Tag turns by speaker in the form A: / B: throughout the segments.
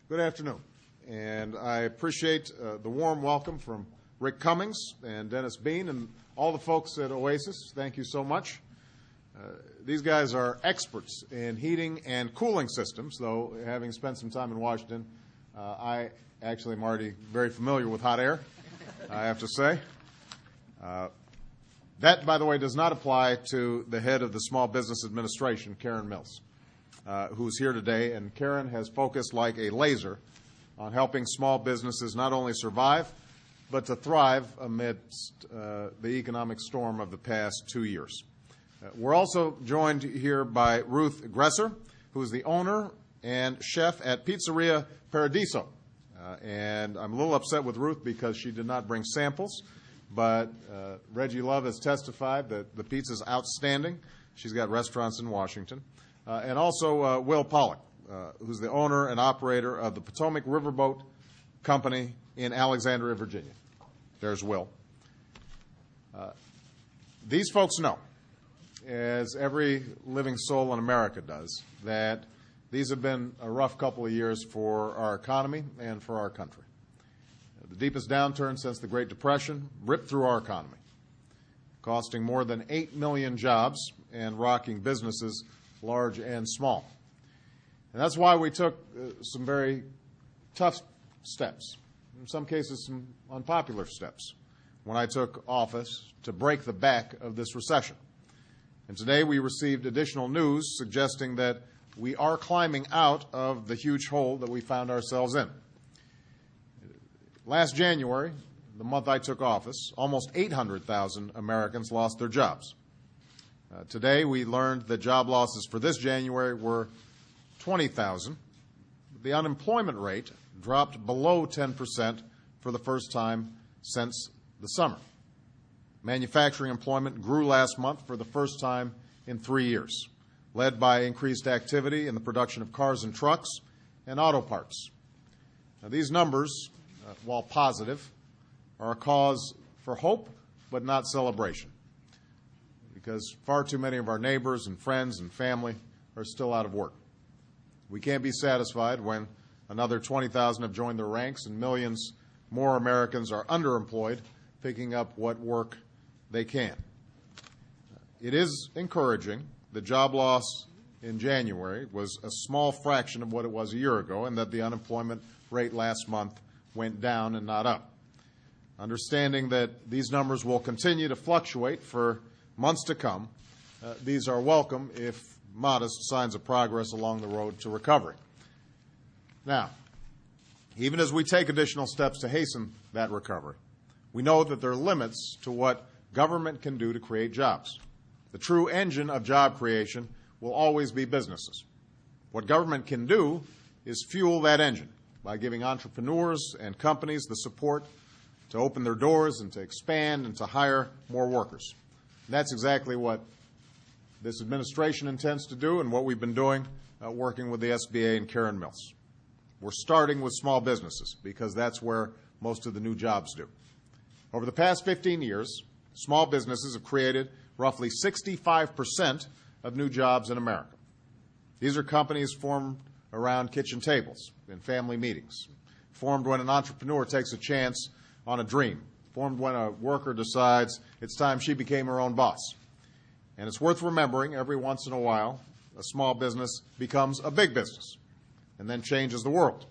A: Good afternoon, and I appreciate the warm welcome from Rick Cummings and Dennis Bean and all the folks at Oasis. Thank you so much. These guys are experts in heating and cooling systems, though having spent some time in Washington, I actually am already very familiar with hot air, I have to say. That, by the way, does not apply to the head of the Small Business Administration, Karen Mills, who's here today. And Karen has focused like a laser on helping small businesses not only survive, but to thrive amidst the economic storm of the past 2 years. We're also joined here by Ruth Gresser, who is the owner and chef at Pizzeria Paradiso. And I'm a little upset with Ruth because she did not bring samples. But Reggie Love has testified that the pizza is outstanding. She's got restaurants in Washington. And also Will Pollock, who's the owner and operator of the Potomac Riverboat Company in Alexandria, Virginia. There's Will. These folks know, as every living soul in America does, that these have been a rough couple of years for our economy and for our country. The deepest downturn since the Great Depression ripped through our economy, costing more than 8 million jobs and rocking businesses large and small. And that's why we took some very tough steps, in some cases some unpopular steps, when I took office to break the back of this recession. And today we received additional news suggesting that we are climbing out of the huge hole that we found ourselves in. Last January, the month I took office, almost 800,000 Americans lost their jobs. Today, we learned that job losses for this January were 20,000. The unemployment rate dropped below 10% for the first time since the summer. Manufacturing employment grew last month for the first time in 3 years, led by increased activity in the production of cars and trucks and auto parts. Now, these numbers, while positive, are a cause for hope, but not celebration, because far too many of our neighbors and friends and family are still out of work. We can't be satisfied when another 20,000 have joined their ranks and millions more Americans are underemployed, picking up what work they can. It is encouraging that job loss in January was a small fraction of what it was a year ago, and that the unemployment rate last month went down and not up. Understanding that these numbers will continue to fluctuate for months to come, these are welcome, if modest, signs of progress along the road to recovery. Now, even as we take additional steps to hasten that recovery, we know that there are limits to what government can do to create jobs. The true engine of job creation will always be businesses. What government can do is fuel that engine by giving entrepreneurs and companies the support to open their doors and to expand and to hire more workers. And that's exactly what this administration intends to do and what we've been doing working with the SBA and Karen Mills. We're starting with small businesses because that's where most of the new jobs do. Over the past 15 years, small businesses have created roughly 65% of new jobs in America. These are companies formed around kitchen tables in family meetings, formed when an entrepreneur takes a chance on a dream, formed when a worker decides it's time she became her own boss. And it's worth remembering every once in a while a small business becomes a big business and then changes the world.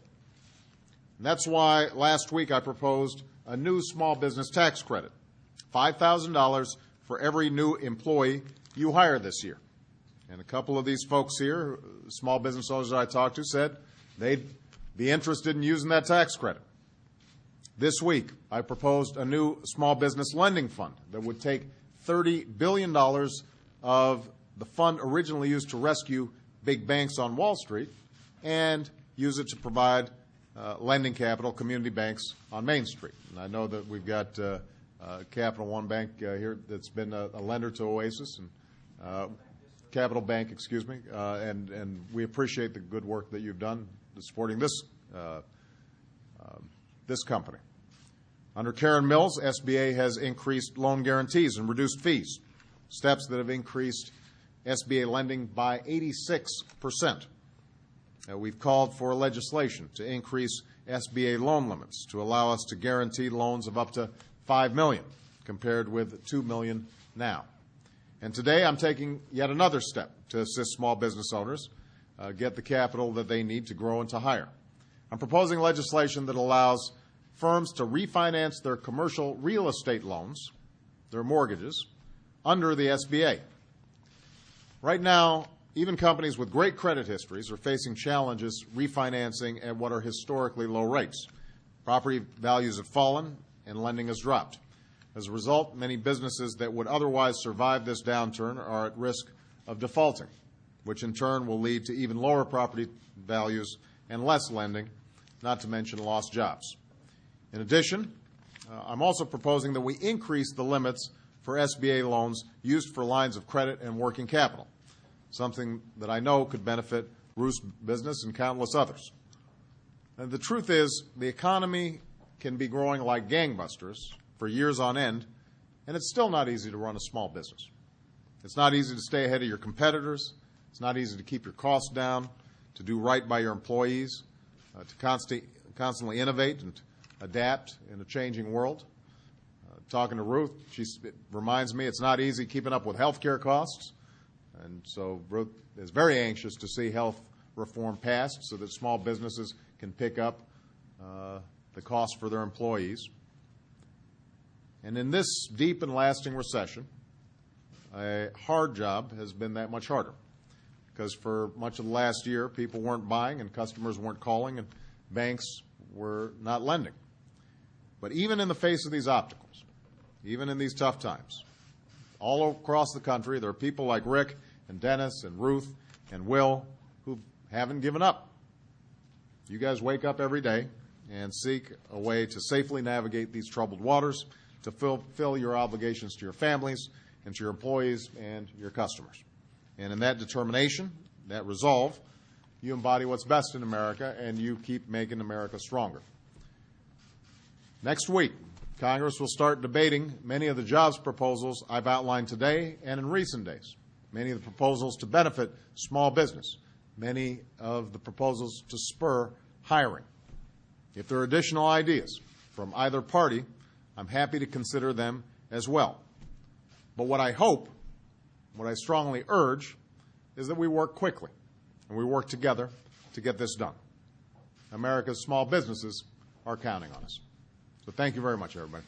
A: And that's why last week I proposed a new small business tax credit, $5,000 for every new employee you hire this year. And a couple of these folks here, small business owners that I talked to, said they'd be interested in using that tax credit. This week, I proposed a new small business lending fund that would take $30 billion of the fund originally used to rescue big banks on Wall Street and use it to provide lending capital, community banks on Main Street. And I know that we've got Capital One Bank here that's been a lender to Oasis, and Capital Bank, excuse me, and we appreciate the good work that you've done supporting this this company. Under Karen Mills, SBA has increased loan guarantees and reduced fees, steps that have increased SBA lending by 86%. We've called for legislation to increase SBA loan limits to allow us to guarantee loans of up to $5 million, compared with $2 million now. And today I'm taking yet another step to assist small business owners get the capital that they need to grow and to hire. I'm proposing legislation that allows firms to refinance their commercial real estate loans, their mortgages, under the SBA. Right now, even companies with great credit histories are facing challenges refinancing at what are historically low rates. Property values have fallen and lending has dropped. As a result, many businesses that would otherwise survive this downturn are at risk of defaulting, which in turn will lead to even lower property values and less lending, not to mention lost jobs. In addition, I'm also proposing that we increase the limits for SBA loans used for lines of credit and working capital, something that I know could benefit Ruth's business and countless others. And the truth is, the economy can be growing like gangbusters for years on end, and it's still not easy to run a small business. It's not easy to stay ahead of your competitors. It's not easy to keep your costs down, to do right by your employees, to constantly innovate and adapt in a changing world. Talking to Ruth, it reminds me it's not easy keeping up with health care costs. And so Ruth is very anxious to see health reform passed so that small businesses can pick up the cost for their employees. And in this deep and lasting recession, a hard job has been that much harder, because for much of the last year, people weren't buying and customers weren't calling and banks were not lending. But even in the face of these obstacles, even in these tough times, all across the country, there are people like Rick and Dennis and Ruth and Will who haven't given up. You guys wake up every day and seek a way to safely navigate these troubled waters, to fulfill your obligations to your families and to your employees and your customers. And in that determination, that resolve, you embody what's best in America, and you keep making America stronger. Next week, Congress will start debating many of the jobs proposals I've outlined today and in recent days, many of the proposals to benefit small business, many of the proposals to spur hiring. If there are additional ideas from either party, I'm happy to consider them as well. But what I hope, what I strongly urge, is that we work quickly and we work together to get this done. America's small businesses are counting on us. So thank you very much, everybody.